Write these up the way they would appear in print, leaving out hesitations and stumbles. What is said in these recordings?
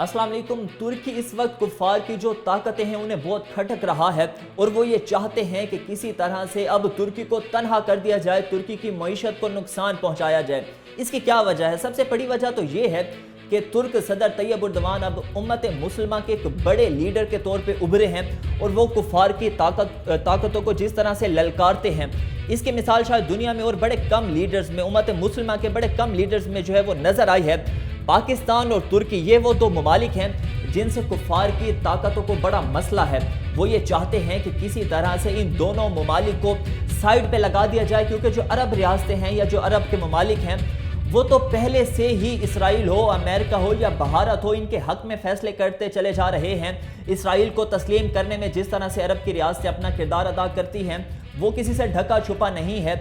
अस्सलाम वालेकुम। तुर्की इस वक्त कुफार की जो ताकतें हैं उन्हें बहुत खटक रहा है और वो ये चाहते हैं कि किसी तरह से अब तुर्की को तनहा कर दिया जाए, तुर्की की मईशत को नुकसान पहुंचाया जाए। इसकी क्या वजह है? सबसे बड़ी वजह तो ये है कि तुर्क सदर तैयब उर्दवान अब उम्मत मुस्लिमा के एक बड़े लीडर के तौर पे उभरे हैं और वो कुफार की ताकतों को जिस तरह से ललकारते हैं, इसकी मिसाल शायद दुनिया में और बड़े कम लीडर्स में, उम्मत मुस्लिमा के बड़े कम लीडर्स में जो है वो नज़र आई है। पाकिस्तान और तुर्की ये वो दो ममालिक हैं जिनसे कुफार की ताकतों को बड़ा मसला है। वो ये चाहते हैं कि किसी तरह से इन दोनों ममालिक को साइड पे लगा दिया जाए, क्योंकि जो अरब रियासतें हैं या जो अरब के ममालिक हैं वो तो पहले से ही इसराइल हो, अमेरिका हो या भारत हो, इनके हक में फैसले करते चले जा रहे हैं। इसराइल को तस्लीम करने में जिस तरह से अरब की रियासतें अपना किरदार अदा करती हैं वो किसी से ढका छुपा नहीं है।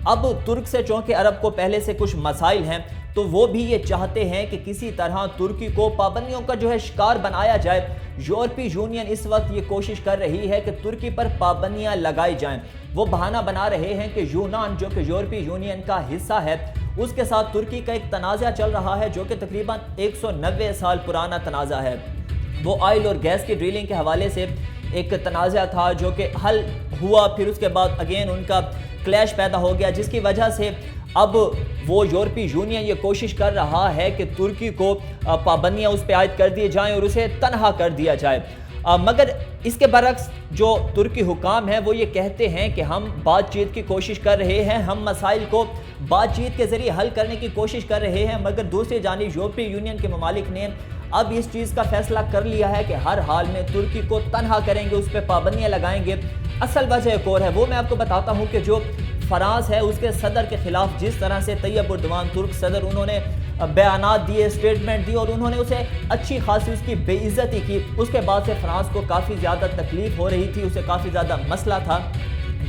अब तुर्क से चूंकि अरब को पहले से कुछ मसाइल हैं तो वो भी ये चाहते हैं कि किसी तरह तुर्की को पाबंदियों का जो है शिकार बनाया जाए। यूरोपीय यूनियन इस वक्त ये कोशिश कर रही है कि तुर्की पर पाबंदियां लगाई जाएं। वो बहाना बना रहे हैं कि यूनान जो कि यूरोपीय यूनियन का हिस्सा है उसके साथ तुर्की का एक तनाज़ा चल रहा है जो कि तकरीबन 190 साल पुराना तनाज़ा है। वो ऑयल और गैस की ड्रिलिंग के हवाले से एक तनाज़ा था जो कि हल हुआ, फिर उसके बाद अगेन उनका क्लैश पैदा हो गया, जिसकी वजह से अब वो यूरोपीय यूनियन ये कोशिश कर रहा है कि तुर्की को पाबंदियां उस पर आयद कर दी जाएं और उसे तनहा कर दिया जाए। मगर इसके बरक्स जो तुर्की हुकाम है वो ये कहते हैं कि हम बातचीत की कोशिश कर रहे हैं, हम मसाइल को बातचीत के ज़रिए हल करने की कोशिश कर रहे हैं। मगर दूसरी जानिब यूरोपीय यूनियन के ममालिक ने अब इस चीज़ का फैसला कर लिया है कि हर हाल में तुर्की को तनहा करेंगे, उस पर पाबंदियाँ लगाएंगे। असल वजह एक और है, वो मैं आपको बताता हूँ कि जो फ्रांस है उसके सदर के खिलाफ जिस तरह से तैयब उर्दवान तुर्क सदर उन्होंने बयानात दिए, स्टेटमेंट दी और उन्होंने उसे अच्छी खासी उसकी बेइज्जती की, उसके बाद से फ्रांस को काफ़ी ज़्यादा तकलीफ हो रही थी, उसे काफ़ी ज़्यादा मसला था।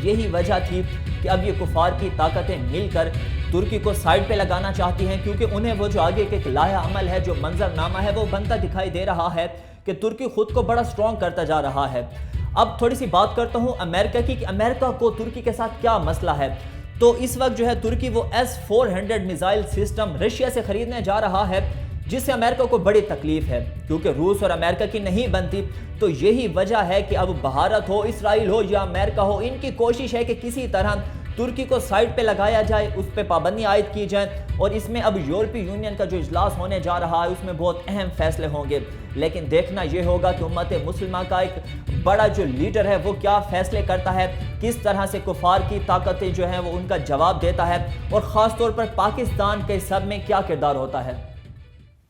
यही वजह थी कि अब ये कुफार की ताकतें मिलकर तुर्की को साइड पे लगाना चाहती हैं, क्योंकि उन्हें वो जो आगे के लाया अमल है, जो मंजरनामा है वो बनता दिखाई दे रहा है कि तुर्की खुद को बड़ा स्ट्रॉन्ग करता जा रहा है। अब थोड़ी सी बात करता हूँ अमेरिका की कि अमेरिका को तुर्की के साथ क्या मसला है। तो इस वक्त जो है तुर्की वो S-400 मिसाइल सिस्टम रशिया से खरीदने जा रहा है, जिससे अमेरिका को बड़ी तकलीफ है, क्योंकि रूस और अमेरिका की नहीं बनती। तो यही वजह है कि अब भारत हो, इसराइल हो या अमेरिका हो, इनकी कोशिश है कि किसी तरह तुर्की को साइड पे लगाया जाए, उस पर पाबंदी आयद की जाए। और इसमें अब यूरोपीय यूनियन का जो इजलास होने जा रहा है उसमें बहुत अहम फैसले होंगे। लेकिन देखना यह होगा कि उम्मत मुस्लिमा का एक बड़ा जो लीडर है वो क्या फैसले करता है, किस तरह से कुफार की ताकतें जो हैं वो उनका जवाब देता है, और ख़ास तौर पर पाकिस्तान के सब में क्या किरदार होता है।